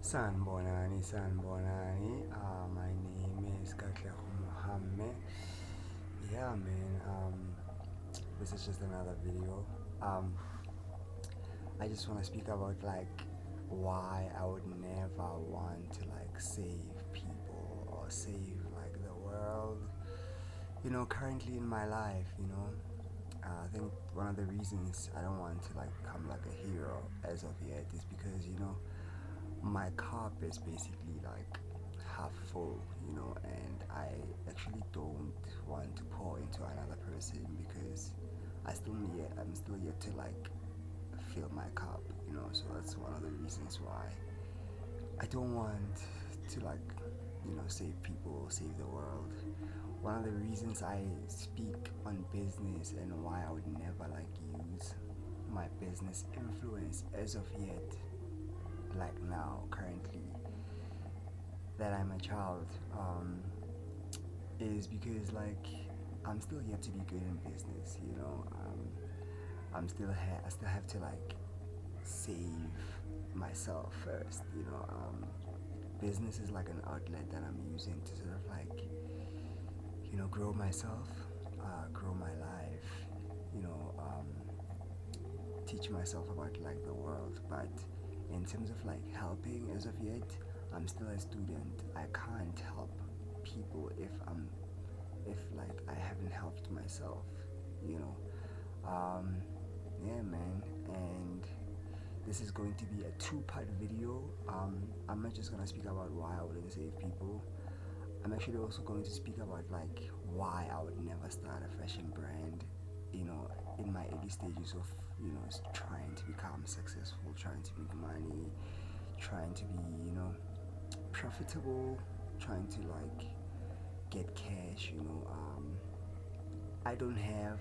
Sanbonani. My name is Kakleho Mohammed. Yeah, man. This is just another video. Um, I just want to speak about like why I would never want to like save people or save like the world. Currently in my life, I think one of the reasons I don't want to like become like a hero as of yet is because my cup is basically like half full, and I actually don't want to pour into another person because I'm still yet to like fill my cup, so that's one of the reasons why I don't want to like, save people, save the world. One of the reasons I speak on business and why I would never like use my business influence as of yet, like now, currently, that I'm a child, is because like I'm still yet to be good in business. I still have to like save myself first. Business is like an outlet that I'm using to sort of like grow myself, grow my life, you know, um, teach myself about like the world. But in terms of like helping, as of yet, I'm still a student. I can't help people if like I haven't helped myself, you know. Um, yeah, man. And this is going to be a two-part video. I'm not just gonna speak about why I wouldn't save people. I'm actually also going to speak about like why I would never start a fashion brand. In my early stages of trying to become successful, trying to make money, trying to be profitable, trying to like get cash. I don't have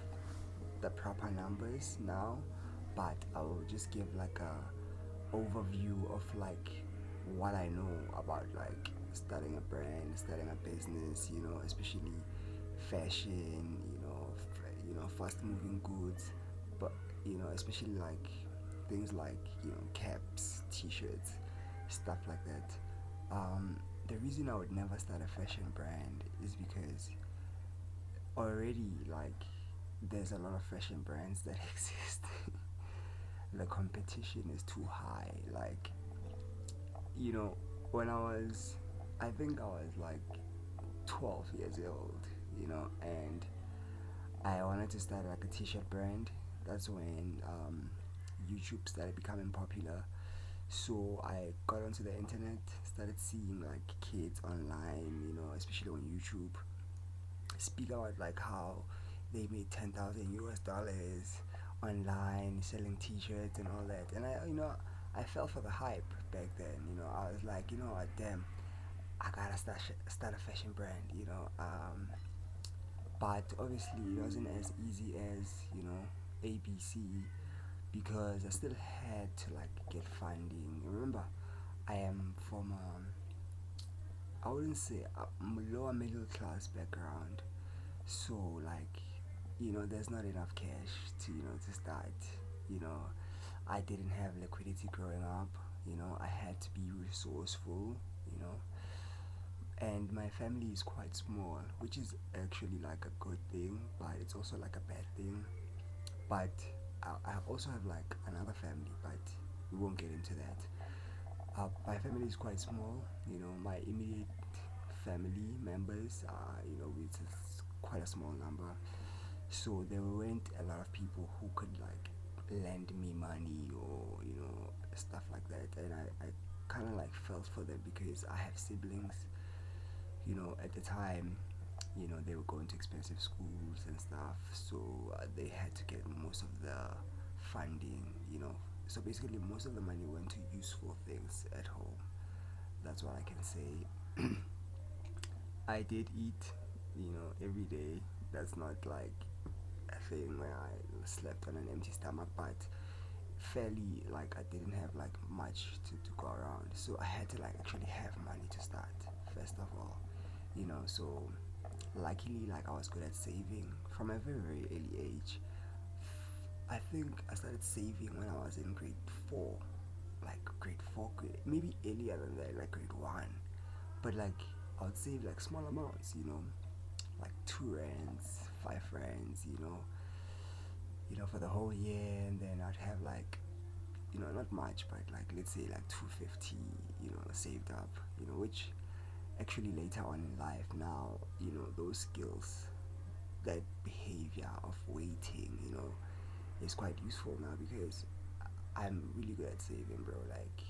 the proper numbers now, but I will just give like a overview of like what I know about like starting a brand, starting a business, especially fashion, fast moving goods, but especially like things like caps, t-shirts, stuff like that. The reason I would never start a fashion brand is because already like there's a lot of fashion brands that exist. The competition is too high. Like, you know, when I think I was like 12 years old, and I wanted to start like a t-shirt brand. That's when YouTube started becoming popular. So I got onto the internet, started seeing like kids online, especially on YouTube, speak about like how they made 10,000 US dollars online selling t-shirts and all that. And I fell for the hype back then. I was like, what, damn, I gotta start a fashion brand. But obviously it wasn't as easy as ABC, because I still had to like get funding. Remember, I am from I wouldn't say a lower middle class background, so like there's not enough cash to start. You know, I didn't have liquidity growing up. I had to be resourceful. You know, and my family is quite small, which is actually like a good thing, but it's also like a bad thing. But I also have like another family, but we won't get into that. My family is quite small. My immediate family members are, it's quite a small number. So there weren't a lot of people who could like lend me money or stuff like that, and I kind of like felt for them because I have siblings. At the time, they were going to expensive schools and stuff, so they had to get most of the funding. So basically most of the money went to useful things at home. That's what I can say. I did eat, every day. That's not like a thing where I slept on an empty stomach, but fairly like I didn't have like much to go around, so I had to like actually have money to start first of all. So luckily like I was good at saving from a very very early age. I think I started saving when I was in grade 4, like grade 4, maybe earlier than that, like grade 1. But like I would save like small amounts, like 2 rands, 5 rands, for the whole year, and then I'd have like, not much, but like let's say like 250, saved up, which actually later on in life now, those skills, that behavior of waiting, is quite useful now because I'm really good at saving, bro. Like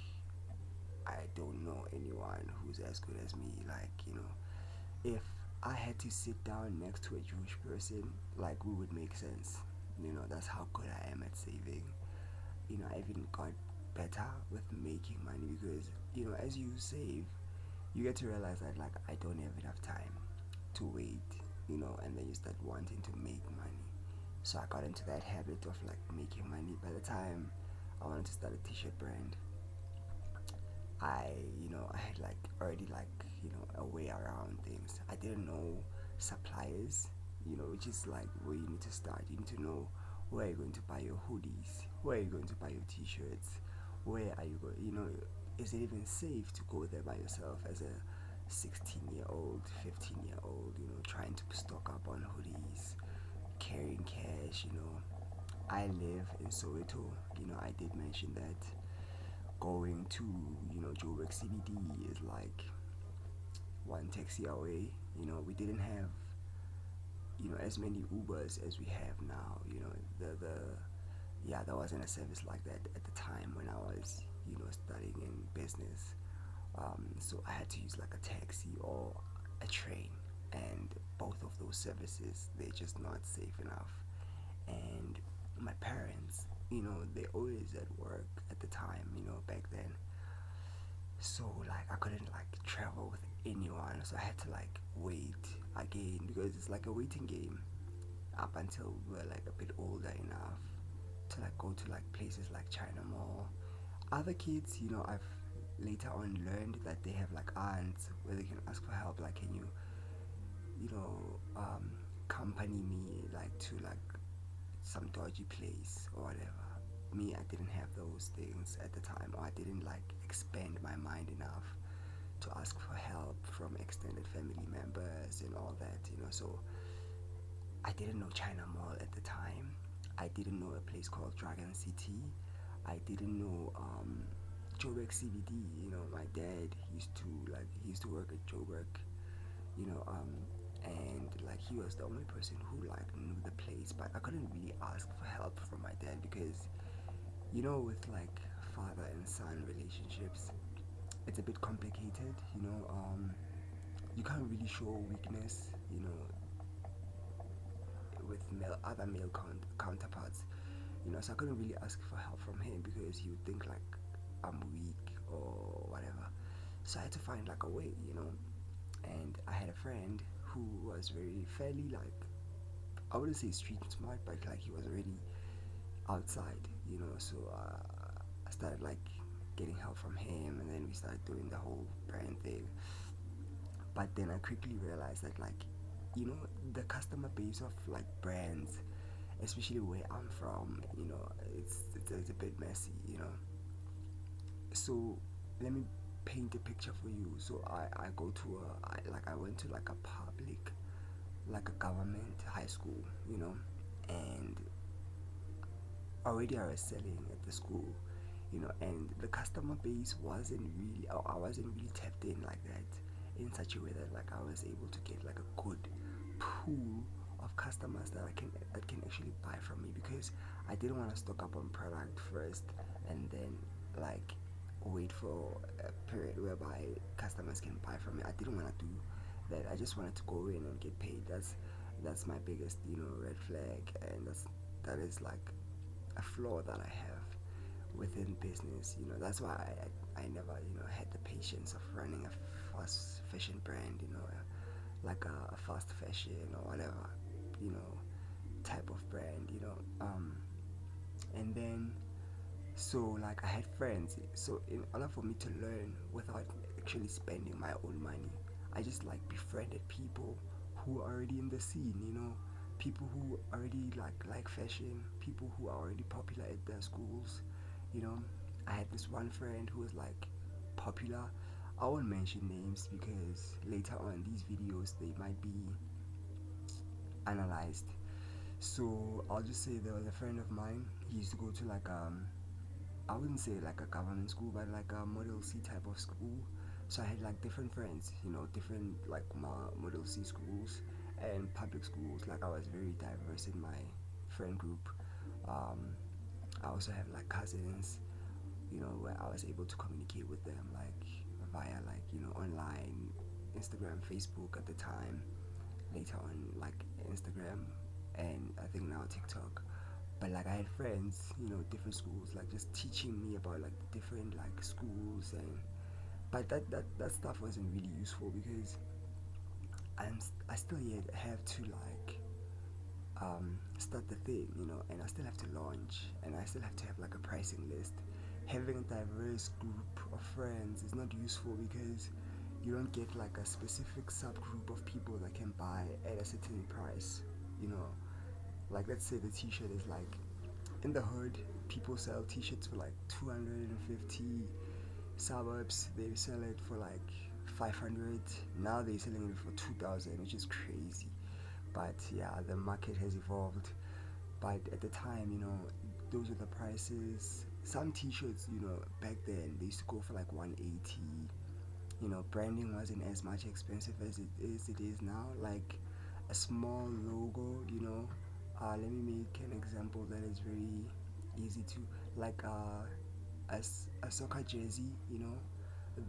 I don't know anyone who's as good as me. Like, if I had to sit down next to a Jewish person, like we would make sense. That's how good I am at saving. I even got better with making money because, as you save, you get to realize that like I don't have enough time to wait, and then you start wanting to make money. So I got into that habit of like making money. By the time I wanted to start a t-shirt brand, I had like already like, a way around things. I didn't know suppliers, which is like where you need to start. You need to know where you're going to buy your hoodies, where you're going to buy your t-shirts, where are you going, is it even safe to go there by yourself as a 16-year-old, 15-year-old, trying to stock up on hoodies, carrying cash, I live in Soweto, I did mention that going to, Joburg CBD is like one taxi away. We didn't have, as many Ubers as we have now. The yeah, there wasn't a service like that at the time when I was, studying in business. So I had to use like a taxi or a train, and both of those services, they're just not safe enough. And my parents, they always at work at the time, back then. So like I couldn't like travel with anyone, so I had to like wait again because it's like a waiting game up until we were like a bit older enough to like go to like places like China Mall. Other kids, I've later on learned that they have like aunts where they can ask for help, like can you, you know, um, accompany me like to like some dodgy place or whatever. Me, I didn't have those things at the time, or I didn't like expand my mind enough to ask for help from extended family members and all that, So I didn't know China Mall at the time. I didn't know a place called Dragon City. I didn't know Joburg CBD. My dad he used to work at Joburg, you know, um, and like he was the only person who like knew the place, but I couldn't really ask for help from my dad because, with like father and son relationships, it's a bit complicated. You can't really show weakness, with other male counterparts, So I couldn't really ask for help from him because he would think like I'm weak or whatever. So I had to find like a way, And I had a friend who was very fairly like, I wouldn't say street smart, but like he was already outside, So I started like getting help from him, and then we started doing the whole brand thing. But then I quickly realized that like, the customer base of like brands, especially where I'm from, it's a bit messy, So let me paint a picture for you. So I go to I went to like a public, like a government high school, and already I was selling at the school, and the customer base wasn't really, or I wasn't really tapped in like that, in such a way that like I was able to get like a good pool of customers that can actually buy from me, because I didn't want to stock up on product first and then like wait for a period whereby customers can buy from me. I didn't want to do that. I just wanted to go in and get paid. That's my biggest, red flag, and that is like a flaw that I have within business. That's why I never, had the patience of running a fast fashion brand, like a fast fashion or whatever, you know, type of brand, and then so like I had friends. So in order for me to learn without actually spending my own money, I just like befriended people who are already in the scene, people who already like fashion, people who are already popular at their schools, you know. I had this one friend who was like popular. I won't mention names because later on these videos they might be analyzed. So I'll just say there was a friend of mine. He used to go to like I wouldn't say like a government school, but like a Model C type of school. So I had like different friends, different like Model C schools and public schools. Like I was very diverse in my friend group. Um, I also have like cousins, where I was able to communicate with them like via like online, Instagram, Facebook at the time. Later on, like Instagram, and I think now TikTok. But like I had friends, different schools, like just teaching me about like the different like schools, and but that stuff wasn't really useful because I still yet have to like start the thing, and I still have to launch, and I still have to have like a pricing list. Having a diverse group of friends is not useful because you don't get like a specific subgroup of people that can buy at a certain price, you know. Like let's say the t-shirt is like in the hood, people sell t-shirts for like 250. Suburbs they sell it for like 500. Now they're selling it for 2,000, which is crazy. But yeah, the market has evolved. But at the time, those are the prices. Some t-shirts, back then they used to go for like 180. Branding wasn't as much expensive as it is now. Like a small logo, let me make an example that is very easy to, like a soccer jersey,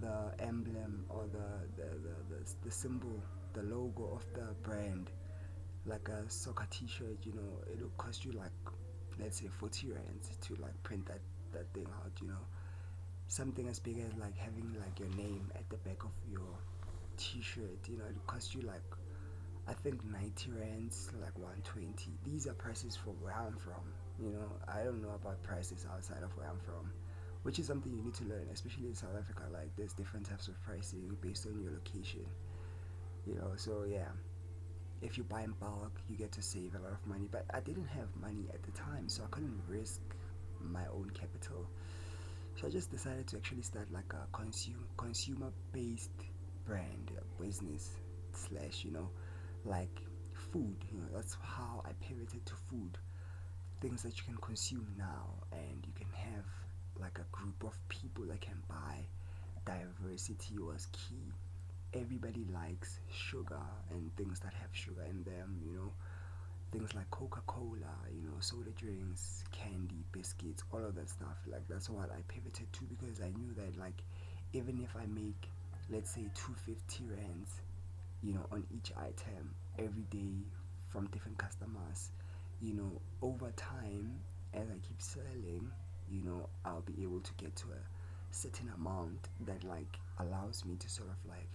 the emblem or the symbol, the logo of the brand, like a soccer t-shirt, it'll cost you like, let's say 40 rands to like print that thing out, something as big as like having like your name at the back of your t-shirt, it'll cost you like, I think 90 rands, like 120. These are prices from where I'm from. I don't know about prices outside of where I'm from, which is something you need to learn, especially in South Africa. Like there's different types of pricing based on your location. So yeah, if you buy in bulk, you get to save a lot of money. But I didn't have money at the time, so I couldn't risk my own capital. So I just decided to actually start like a consumer based brand business slash like food. That's how I pivoted to food, things that you can consume now, and you can have like a group of people that can buy. Diversity was key. Everybody likes sugar and things that have sugar in them, things like Coca-Cola, soda drinks, candy, biscuits, all of that stuff. Like that's what I pivoted to because I knew that like even if I make, let's say, 250 rands, on each item every day from different customers, over time as I keep selling, I'll be able to get to a certain amount that like allows me to sort of like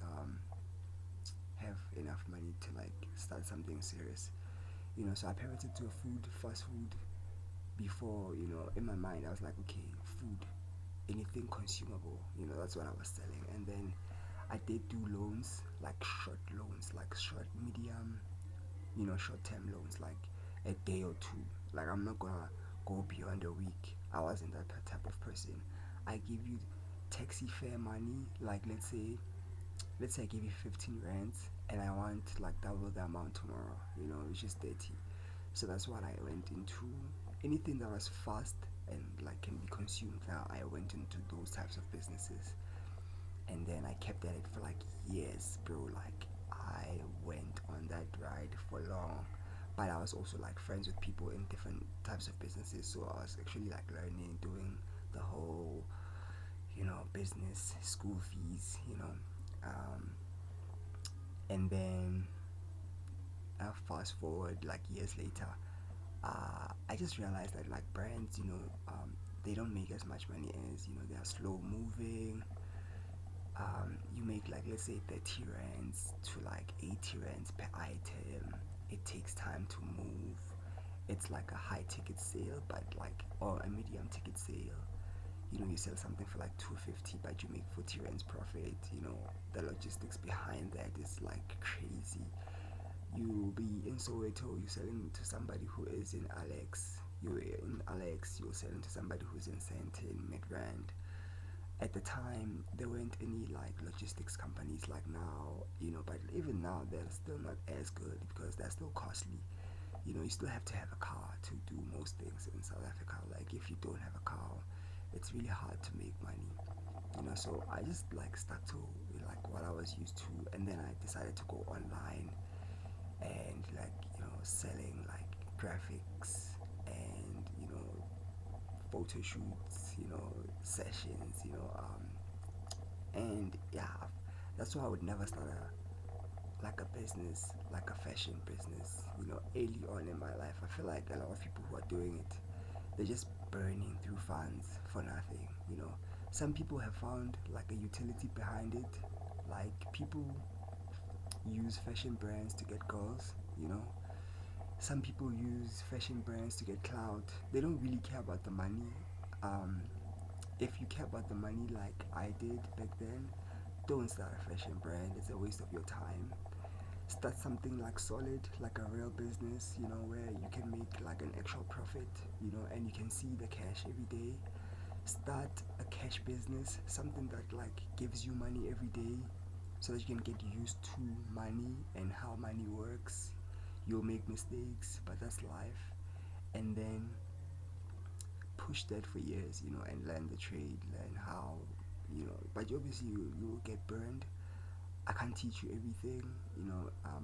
have enough money to like start something serious. So I pivoted to a fast food. Before, in my mind I was like, okay, food, anything consumable, that's what I was selling. And then I did do loans, like short loans, like short, medium, short term loans, like a day or two. Like I'm not gonna go beyond a week. I wasn't that type of person. I give you taxi fare money, like let's say I give you 15 rands and I want like double the amount tomorrow, which is 30. So that's what I went into. Anything that was fast and like can be consumed now, I went into those types of businesses. And then I kept at it for like years, bro. Like I went on that ride for long. But I was also like friends with people in different types of businesses, so I was actually like learning, doing the whole, business, school fees, um, and then fast forward like years later, I just realized that like brands, they don't make as much money as they are slow moving. You make like let's say 30 rands to like 80 rands per item. It takes time to move. It's like a high ticket sale, but like or a medium ticket sale. You sell something for like 250, but you make 40 rands profit. The logistics behind that is like crazy. You'll be in Soweto, you're selling to somebody who is in Alex. You're in Alex, you're selling to somebody who's in Sandton, Midrand. At the time, there weren't any like logistics companies like now, but even now they're still not as good because they're still costly. You still have to have a car to do most things in South Africa. Like if you don't have a car, it's really hard to make money. So I just like stuck to like what I was used to, and then I decided to go online and like selling like graphics and photo shoots, sessions, and yeah, that's why I would never start like a business, like a fashion business. Early on in my life, I feel like a lot of people who are doing it, they're just burning through funds for nothing. Some people have found like a utility behind it. Like people use fashion brands to get girls. Some people use fashion brands to get clout. They don't really care about the money. Um, if you care about the money like I did back then, don't start a fashion brand. It's a waste of your time. Start something like solid, like a real business, where you can make like an actual profit, and you can see the cash every day. Start a cash business, something that like gives you money every day so that you can get used to money and how money works. You'll make mistakes, but that's life. And then push that for years, and learn the trade, learn how, but obviously you will get burned. I can't teach you everything,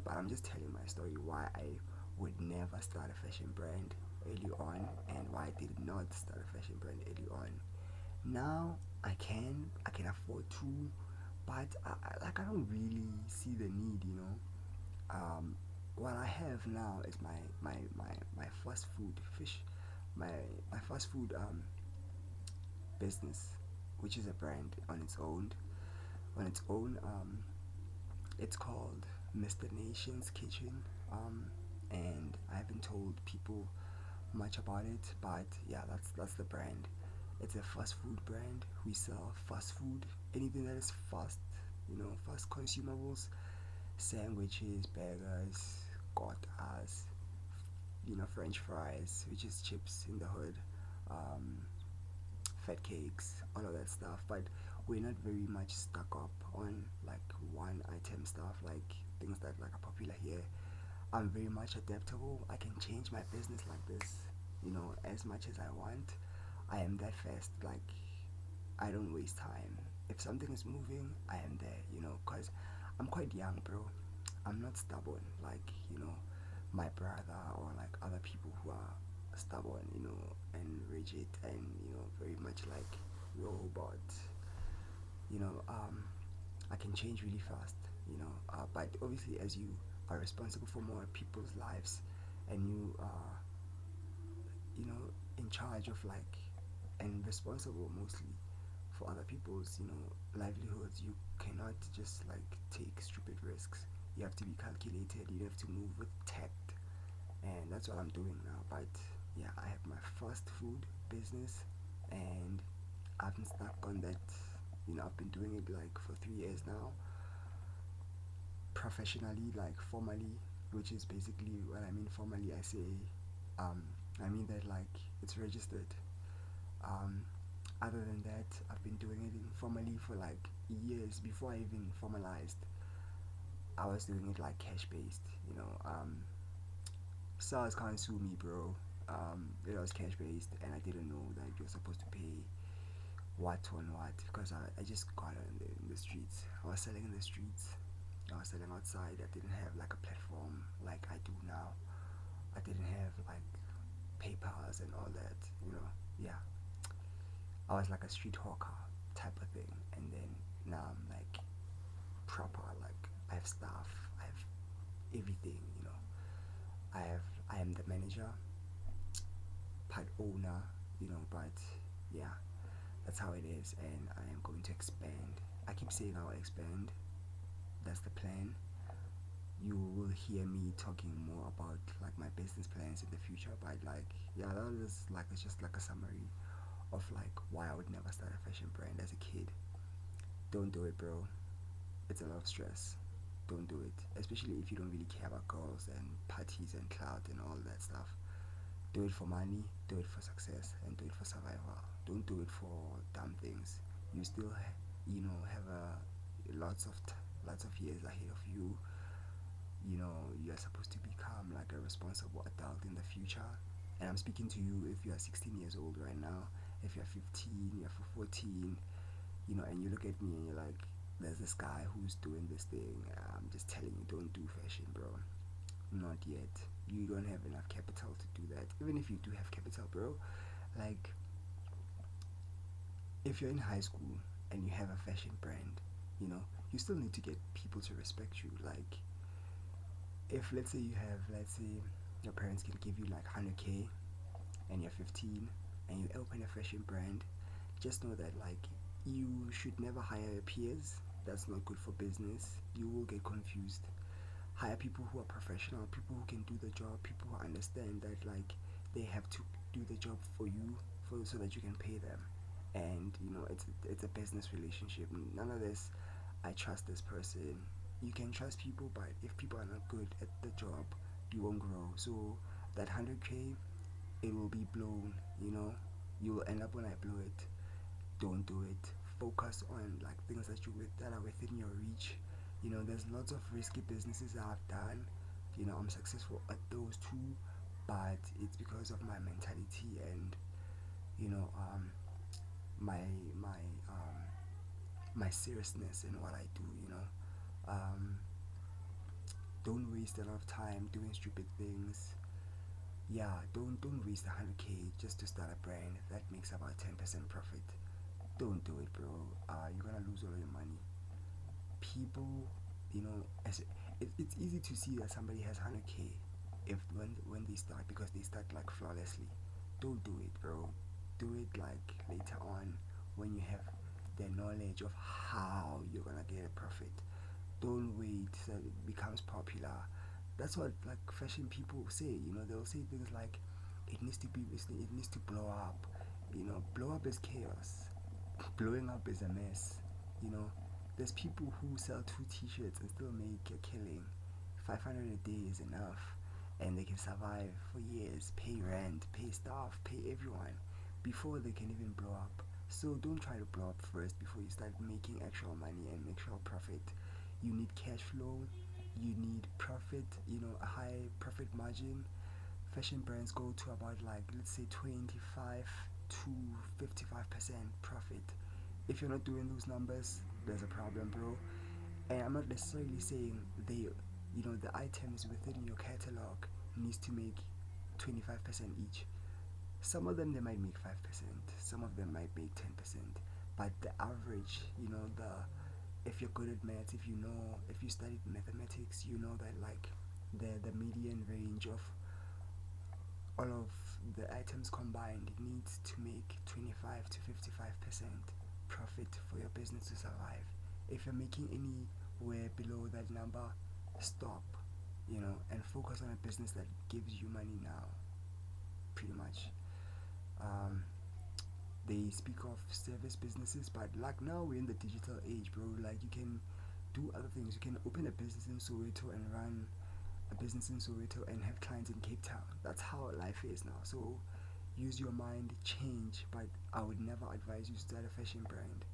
but I'm just telling my story why I would never start a fashion brand early on and why I did not start a fashion brand early on. Now I can afford to, but I don't really see the need, what I have now is my fast food fish, my my fast food business, which is a brand on its own. On its own, it's called Mr. Nation's Kitchen, and I haven't told people much about it, but yeah, that's the brand. It's a fast food brand. We sell fast food, anything that is fast, fast consumables, sandwiches, burgers, gotas, French fries, which is chips in the hood, um, fat cakes, all of that stuff. But we're not very much stuck up on like one item stuff, like things that like are popular here. I'm very much adaptable. I can change my business like this, as much as I want. I am that fast. Like I don't waste time. If something is moving, I am there. Cause I'm quite young, bro. I'm not stubborn like my brother or like other people who are stubborn, and rigid and very much like robots. You know, um, I can change really fast. But obviously, as you are responsible for more people's lives, and you are in charge of like and responsible mostly for other people's livelihoods, you cannot just like take stupid risks. You have to be calculated. You have to move with tact, and that's what I'm doing now. But yeah, I have my fast food business, and I've been stuck on that. I've been doing it like for 3 years now, professionally, like formally, which is basically what I mean formally. Um, I mean that like it's registered. Um, Other than that, I've been doing it informally for like years before I even formalized. I was doing it like cash based, SARS can't sue me, bro. It was cash based, and I didn't know that you're supposed to pay what on what because I just got it in the streets. I was selling in the streets. I was selling outside. I didn't have like a platform like I do now. I didn't have like PayPal's and all that. Yeah. I was like a street hawker type of thing, and then now I'm like proper. Like I have staff. I have everything. I am the manager, part owner. But yeah, that's how it is, and I am going to expand. I keep saying I'll expand. That's the plan. You will hear me talking more about like my business plans in the future, but like yeah, that is like it's just like a summary of like why I would never start a fashion brand as a kid. Don't do it, bro. It's a lot of stress. Don't do it, especially if you don't really care about girls and parties and clout and all that stuff. Do it for money, do it for success, and do it for survival. Don't do it for dumb things. You still, have lots of years ahead of you. You are supposed to become like a responsible adult in the future. And I'm speaking to you if you are 16 years old right now. If you're 15, you're 14, and you look at me and you're like, there's this guy who's doing this thing. I'm just telling you, don't do fashion, bro. Not yet. You don't have enough capital to do that. Even if you do have capital, bro, like if you're in high school and you have a fashion brand, you still need to get people to respect you. Like, if let's say your parents can give you like 100K and you're 15 and you open a fashion brand, just know that like you should never hire your peers. That's not good for business. You will get confused. Hire people who are professional, people who can do the job, people who understand that like they have to do the job for you, so that you can pay them. And it's a business relationship. None of this, I trust this person. You can trust people, but if people are not good at the job, you won't grow. So that 100K, it will be blown. You will end up when I blow it. Don't do it. Focus on like things that are within your reach. There's lots of risky businesses that I've done. I'm successful at those too, but it's because of my mentality and you know um my my um my seriousness in what I do. Um, don't waste a lot of time doing stupid things. Yeah, don't waste 100K just to start a brand that makes about 10% profit. Don't do it, bro. You're gonna lose all your money. People, as it's easy to see that somebody has 100K if when they start, because they start like flawlessly. Don't do it, bro. Do it like later on when you have the knowledge of how you're gonna get a profit. Don't wait till it becomes popular. That's what like fashion people say. They'll say things like, it needs to blow up. Blow up is chaos. Blowing up is a mess. You know, there's people who sell two t-shirts and still make a killing. 500 a day is enough, and they can survive for years, pay rent, pay staff, pay everyone before they can even blow up. So don't try to blow up first before you start making actual money and actual profit. You need cash flow, you need profit, a high profit margin. Fashion brands go to about like, let's say, 25 to 55% profit. If you're not doing those numbers, there's a problem, bro. And I'm not necessarily saying the items within your catalog needs to make 25% each. Some of them they might make 5%, some of them might make 10%, but the average, the if you're good at maths, if you studied mathematics, you know that like the median range of all of the items combined needs to make 25 to 55% profit for your business to survive. If you're making anywhere below that number, stop, and focus on a business that gives you money now, pretty much. Um, they speak of service businesses, but like now we're in the digital age, bro. Like you can do other things. You can open a business in Soweto and run a business in Soweto and have clients in Cape Town. That's how life is now. So use your mind, change, but I would never advise you to start a fashion brand.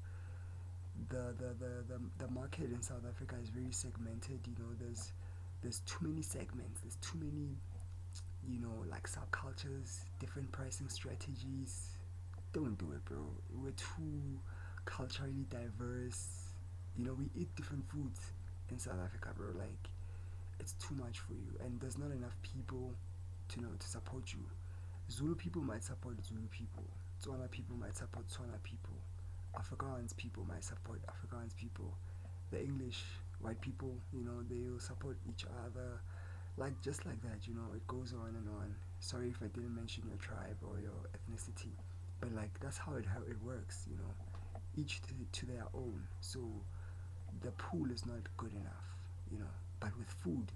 The market in South Africa is very segmented. There's too many segments. There's too many, like subcultures, different pricing strategies. Don't do it, bro. We're too culturally diverse. We eat different foods in South Africa, bro. Like it's too much for you, and there's not enough people to support you. Zulu people might support Zulu people. Tswana people might support Tswana people. Afrikaans people might support Afrikaans people. The English white people, they'll support each other. Like just like that, it goes on and on. Sorry if I didn't mention your tribe or your ethnicity, but like that's how it works. Each to their own. So the pool is not good enough. But with food,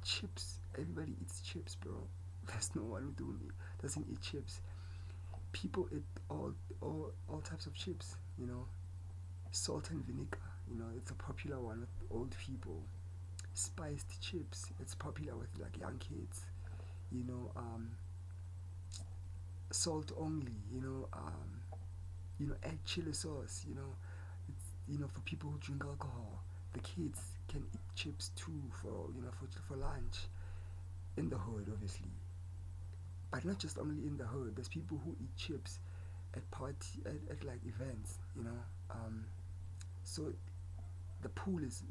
chips, everybody eats chips, bro. There's no one who doesn't eat chips. People eat all types of chips. Salt and vinegar. It's a popular one with old people. Spiced chips. It's popular with like young kids. You know, um, salt only, add chili sauce, it's, for people who drink alcohol. The kids can eat chips too for lunch in the hood, obviously, but not just only in the hood. There's people who eat chips at at like events, so the pool is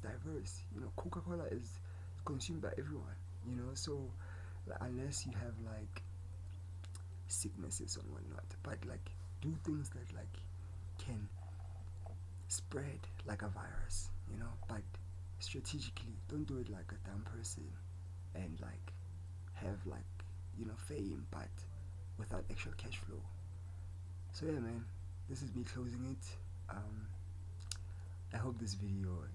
diverse. Coca-Cola is consumed by everyone, so like, unless you have like sicknesses and whatnot, but like do things that like can spread like a virus, but strategically. Don't do it like a dumb person and like have like fame but without actual cash flow. So yeah, man, this is me closing it. I hope this video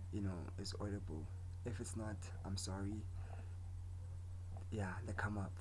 is audible. If it's not, I'm sorry. Yeah, they come up.